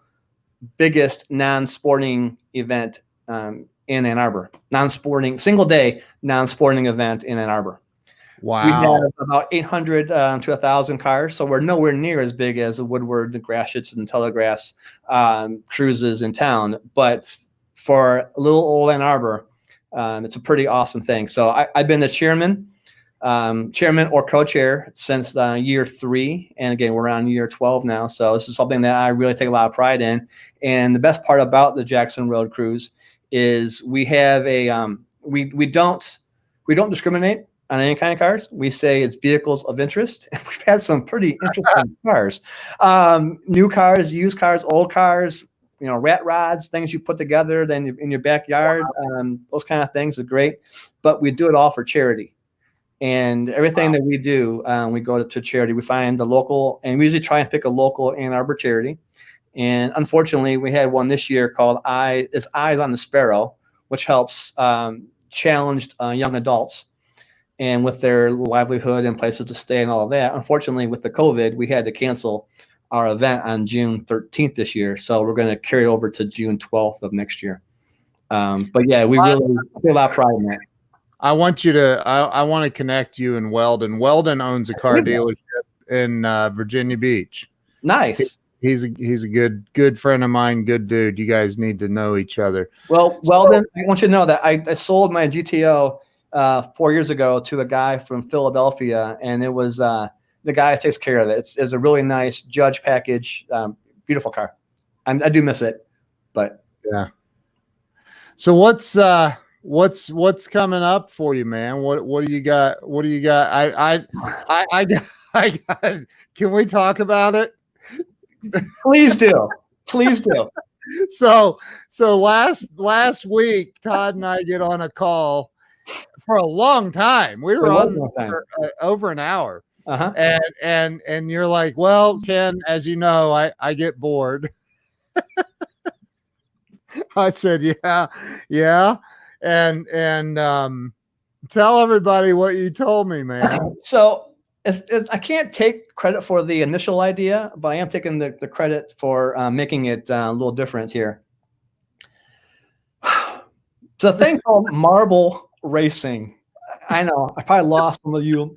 biggest non-sporting event in Ann Arbor. Non-sporting, single day non-sporting event in Ann Arbor. We Wow. have about 800 to 1,000 cars, so we're nowhere near as big as the Woodward, the Gratiot's, and Telegrass cruises in town. But for a little old Ann Arbor, it's a pretty awesome thing. So I've been the chairman or co-chair since year 3, and again we're on year 12 now. So this is something that I really take a lot of pride in. And the best part about the Jackson Road Cruise is we have a we don't discriminate on any kind of cars. We say it's vehicles of interest. We've had some pretty interesting cars, new cars, used cars, old cars, rat rods, things you put together then in your backyard. Those kind of things are great, but we do it all for charity. And everything that we do, we go to charity. We find the local, and we usually try and pick a local Ann Arbor charity. And unfortunately, we had one this year called Eyes on the Sparrow, which helps challenged young adults and with their livelihood and places to stay and all of that. Unfortunately, with the COVID, we had to cancel our event on June 13th this year. So we're going to carry over to June 12th of next year. But yeah, we really feel a lot of pride in that. I want you to, I want to connect you and Weldon. Weldon owns a car dealership in Virginia Beach. Nice. He's a good friend of mine, good dude. You guys need to know each other. Well, Weldon, I want you to know that I sold my GTO 4 years ago to a guy from Philadelphia, and it was the guy that takes care of it. It's a really nice Judge package, beautiful car. I do miss it, but yeah. So what's coming up for you, man? What do you got? What do you got? I got. Can we talk about it? Please do. Please do. So last week, Todd and I get on a call for a long time. We were on for, over an hour. And you're like, well, Ken, as you know, I get bored. I said, yeah. And tell everybody what you told me, man. So I can't take credit for the initial idea, but I am taking the credit for making it a little different here. It's a thing called marble racing. I know I probably lost some of you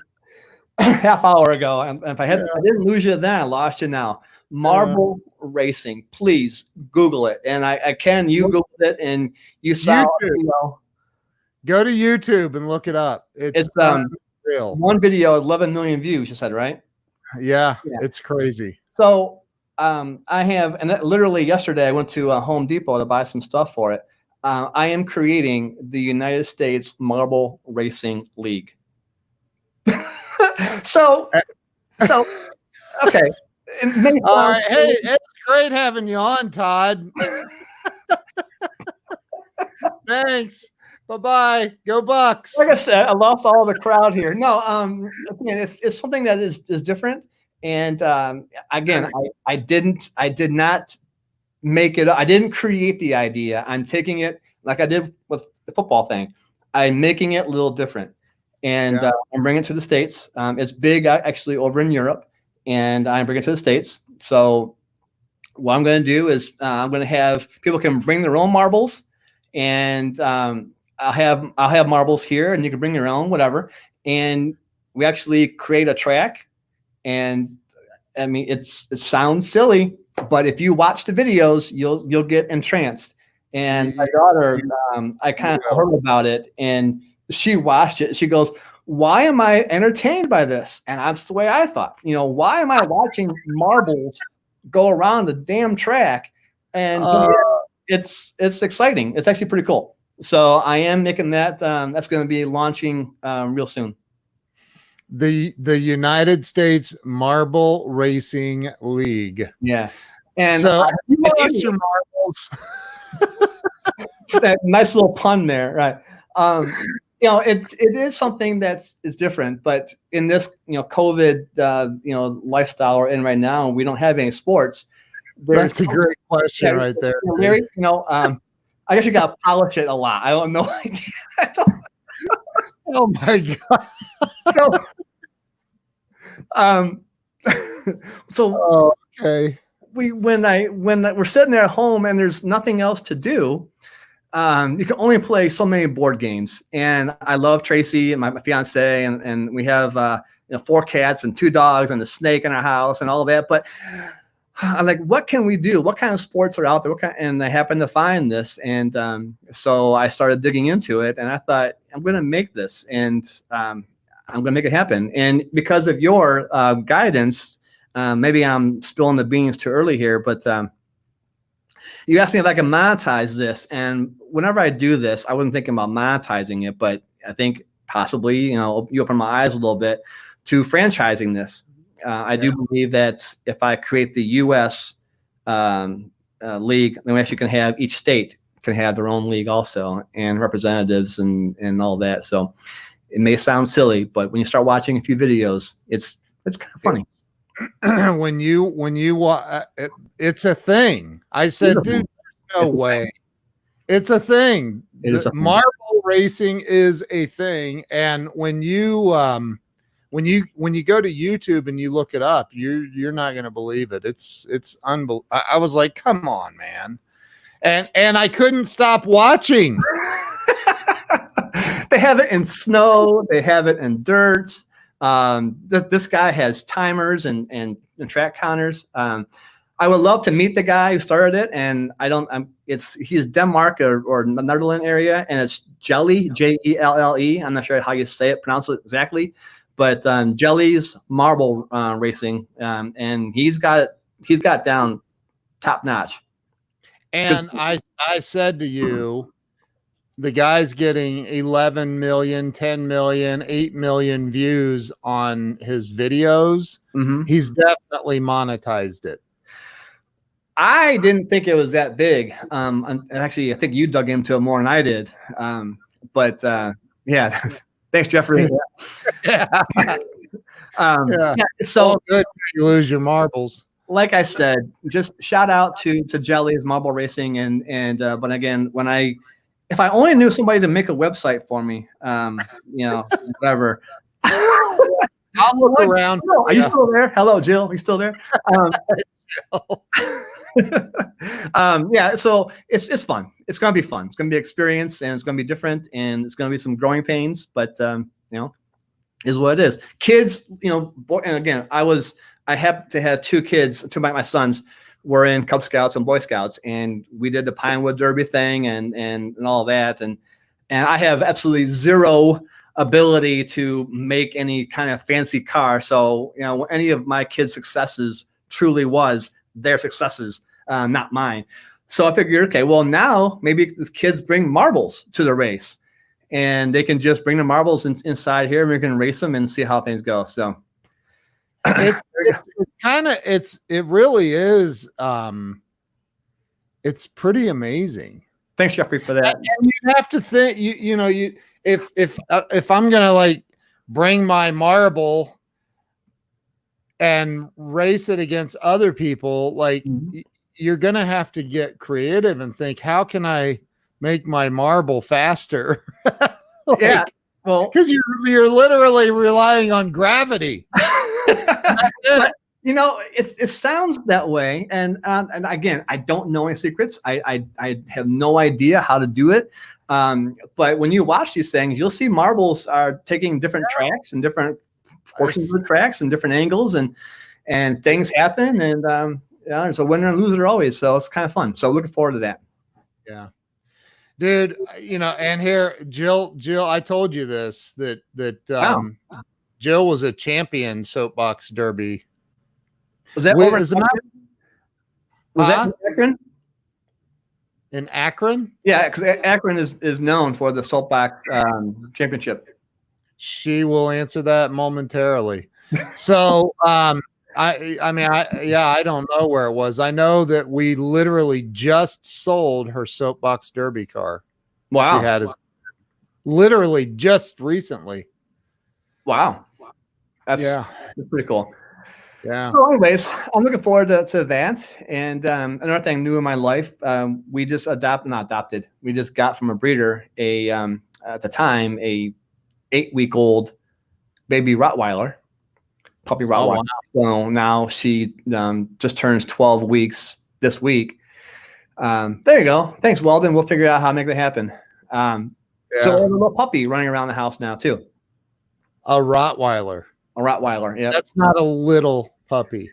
half hour ago, and if I didn't lose you then, I lost you now. Marble racing. Please Google it, and you Googled it and you saw Go to YouTube and look it up. It's real. One video, 11 million views. You said, right? Yeah, it's crazy. So I have, and literally yesterday I went to Home Depot to buy some stuff for it. I am creating the United States Marble Racing League. so okay. All right. Hey, it's great having you on, Todd. Thanks. Bye-bye. Go Bucks. Like I said, I lost all the crowd here. No, again, it's something that is different. And again, I did not make it. I didn't create the idea. I'm taking it like I did with the football thing. I'm making it a little different, and I'm bringing it to the States. It's big actually over in Europe, and I'm bringing it to the States. So what I'm going to do is I'm going to have people can bring their own marbles, and I'll have marbles here, and you can bring your own, whatever. And we actually create a track. And I mean, it sounds silly, but if you watch the videos, you'll get entranced. And my daughter, I kind of heard about it, and she watched it. She goes, "Why am I entertained by this?" And that's the way I thought. Why am I watching marbles go around the damn track? And it's exciting. It's actually pretty cool. So I am making that. That's going to be launching real soon. The United States Marble Racing League. Yeah, and so your marbles. That nice little pun there, right? It is something is different, but in this COVID lifestyle we're in right now, we don't have any sports. That's a great question right there. Larry, I guess you got to polish it a lot. I don't know. Oh my God. So, okay. When we're sitting there at home and there's nothing else to do, you can only play so many board games. And I love Tracy and my fiance, and we have 4 cats and 2 dogs and a snake in our house and all that. But I'm like, what can we do? What kind of sports are out there? And I happened to find this, and so I started digging into it, and I thought, I'm going to make this, and I'm going to make it happen. And because of your guidance, maybe I'm spilling the beans too early here, but you asked me if I can monetize this, and whenever I do this, I wasn't thinking about monetizing it, but I think possibly, you open my eyes a little bit to franchising this. I do believe that if I create the U.S. league, then we actually can have each state can have their own league also, and representatives and all that. So it may sound silly, but when you start watching a few videos, it's kind of funny. It's a thing. I said, dude, there's no way. It's a thing. Marble racing is a thing, and when you go to YouTube and you look it up, you're not going to believe it. It's unbelievable. I was like, come on, man. And I couldn't stop watching. They have it in snow. They have it in dirt. This guy has timers and track counters. I would love to meet the guy who started it, and he's Denmark or Netherlands area, and it's Jelly, Jelle. I'm not sure how you pronounce it exactly, but Jelly's marble racing, and he's got down top notch. And I said to you, the guy's getting 11 million, 10 million, 8 million views on his videos. Mm-hmm. He's definitely monetized it. I didn't think it was that big. Actually, I think you dug into it more than I did. But yeah, thanks, Jeffrey. Yeah. So good you lose your marbles. Like I said, just shout out to Jelly's Marble Racing, and but again, if I only knew somebody to make a website for me, whatever. I'll look around. Are you still there? Hello, Jill. Are you still there? Yeah, so it's fun. It's gonna be fun. It's gonna be experience, and it's gonna be different, and it's gonna be some growing pains, but is what it is. Kids, and again, I happen to have 2 kids. 2 of my sons were in Cub Scouts and Boy Scouts, and we did the Pinewood Derby thing and all that, and I have absolutely zero ability to make any kind of fancy car. So any of my kids' successes truly was their successes, not mine. So I figured, okay, well, now maybe these kids bring marbles to the race, and they can just bring the marbles inside here, and we can race them and see how things go. So it really is. It's pretty amazing. Thanks, Jeffrey, for that. And you have to think, if I'm gonna bring my marble and race it against other people, you're gonna have to get creative and think, how can I make my marble faster? Yeah, well, because you're literally relying on gravity. But, it sounds that way, and again, I don't know any secrets. I have no idea how to do it. But when you watch these things, you'll see marbles are taking different tracks and different portions of the tracks and different angles, and things happen, and there's a winner and loser always. So it's kind of fun. So looking forward to that. Yeah, dude. And here, Jill, I told you this that Jill was a champion soapbox derby. Was that over? Was that in Akron? In Akron? Yeah, because Akron is known for the soapbox championship. She will answer that momentarily. So, I don't know where it was. I know that we literally just sold her soapbox derby car. Wow. She had literally just recently. Wow. That's pretty cool. Yeah. So, anyways, I'm looking forward to that. And another thing new in my life, we just we just got from a breeder at the time a 8-week-old baby Rottweiler, puppy Rottweiler. Oh, So wow. now she just turns 12 weeks this week. There you go. Thanks, Walden. We'll figure out how to make that happen. So we have a little puppy running around the house now too. A Rottweiler. A Rottweiler. Yeah. That's not a little puppy.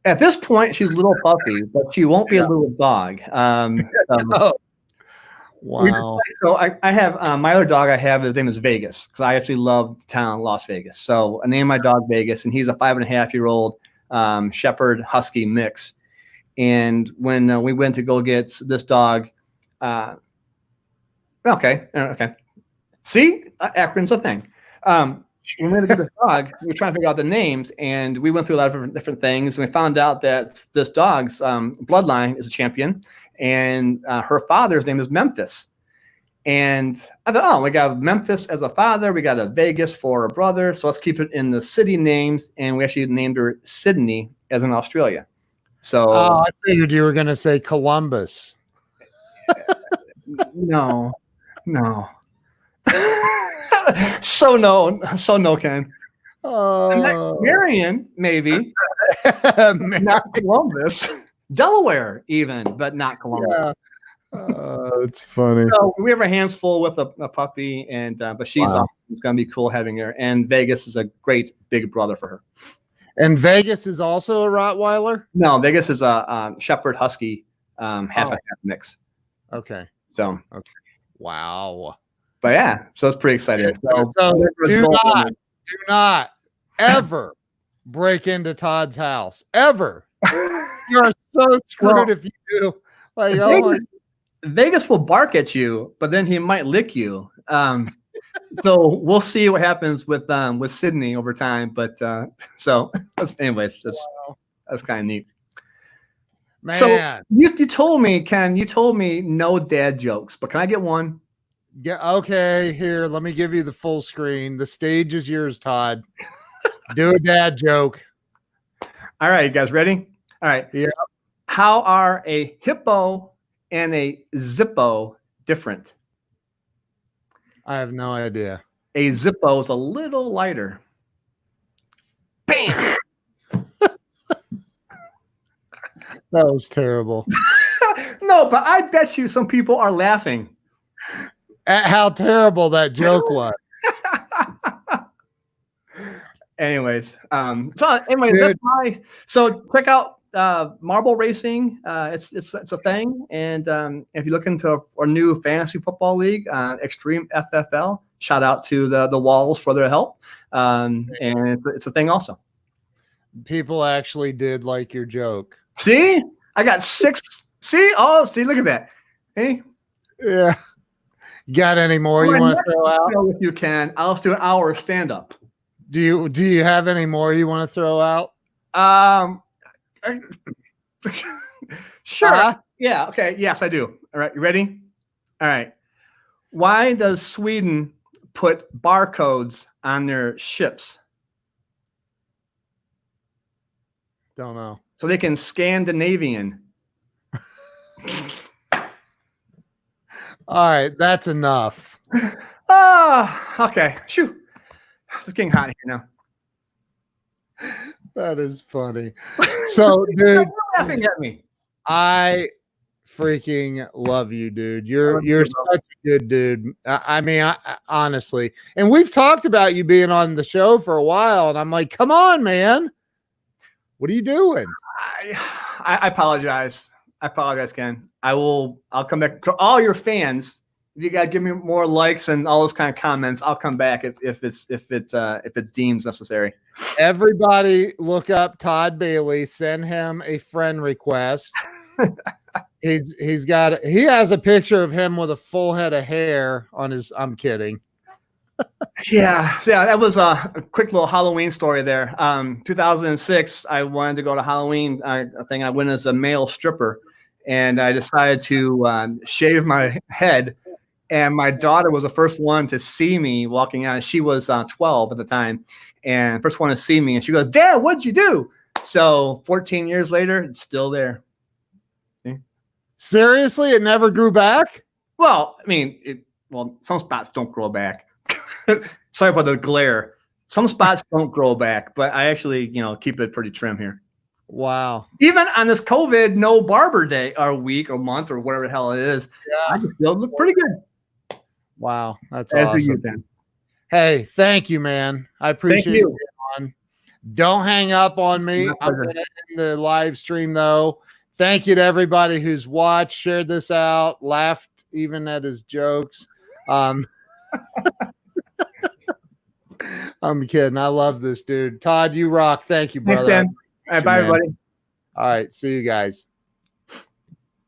At this point, she's a little puppy, but she won't be a little dog. Oh. Wow. So I have my other dog I have, his name is Vegas, because I actually love the town Las Vegas. So I named my dog Vegas, and he's a 5.5-year-old Shepherd Husky mix. And when we went to go get this dog, okay. See, Akron's a thing. When we went to get this dog, we were trying to figure out the names, and we went through a lot of different things. And we found out that this dog's bloodline is a champion, and her father's name is Memphis. And I thought, oh, we got Memphis as a father, we got a Vegas for a brother, so let's keep it in the city names. And we actually named her Sydney as in Australia. So I figured you were going to say Columbus. No. So no, Ken. Marion, maybe. Not Columbus. Delaware, even, but not Columbus. Yeah. It's funny. So we have our hands full with a puppy, and but she's awesome. It's gonna be cool having her. And Vegas is a great big brother for her. And Vegas is also a Rottweiler? No, Vegas is a Shepherd Husky, half and half mix. Okay. So okay. Wow. But yeah, so it's pretty exciting. So do not ever break into Todd's house. Ever. You're so screwed if you do. Like, Vegas will bark at you, but then he might lick you. So we'll see what happens with Sydney over time. But so anyways, that's kind of neat. Man. So you told me, Ken, no dad jokes, but can I get one? Yeah. Okay. Here, let me give you the full screen. The stage is yours, Todd. Do a dad joke. All right, you guys ready? All right. Yeah. How are a hippo and a Zippo different? I have no idea. A Zippo is a little lighter. Bam! That was terrible. No, but I bet you some people are laughing at how terrible that joke was. Anyways, so check out Marble Racing. It's a thing, and if you look into our new fantasy football league, Extreme FFL, shout out to the Walls for their help, and it's a thing also. People actually did like your joke. See, I got 6. See, look at that. Hey, yeah. Got any more you want to throw out? If you can, I'll do an hour of stand up. Do you have any more you want to throw out? Sure. Yeah. Okay. Yes, I do. All right. You ready? All right. Why does Sweden put barcodes on their ships? Don't know. So they can Scandinavian. All right. That's enough. Okay. Shoo. It's getting hot here now. That is funny. So, dude, laughing at me. I freaking love you, dude. You're such a good dude. I mean, honestly, and we've talked about you being on the show for a while, and I'm like, come on, man. What are you doing? I apologize. I apologize, Ken. I'll come back to all your fans. If you guys give me more likes and all those kind of comments, I'll come back if it's deemed necessary. Everybody look up Todd Bailey, send him a friend request. He has a picture of him with a full head of hair on his, I'm kidding. Yeah, that was a quick little Halloween story there. 2006, I wanted to go to Halloween. I think I went as a male stripper, and I decided to shave my head. And my daughter was the first one to see me walking out. She was 12 at the time, and first one to see me. And she goes, "Dad, what'd you do?" So 14 years later, it's still there. Seriously, it never grew back? Well, I mean, some spots don't grow back. Sorry about the glare. Some spots don't grow back, but I actually, keep it pretty trim here. Wow. Even on this COVID no barber day or week or month or whatever the hell it is, I just feel look pretty good. Wow, that's awesome. Hey, thank you, man. I appreciate you being on. Don't hang up on me. I'm going to end the live stream though. Thank you to everybody who's watched, shared this out, laughed even at his jokes. I'm kidding. I love this dude. Todd, you rock. Thank you, brother. Thanks, all right, bye, everybody. All right. See you guys.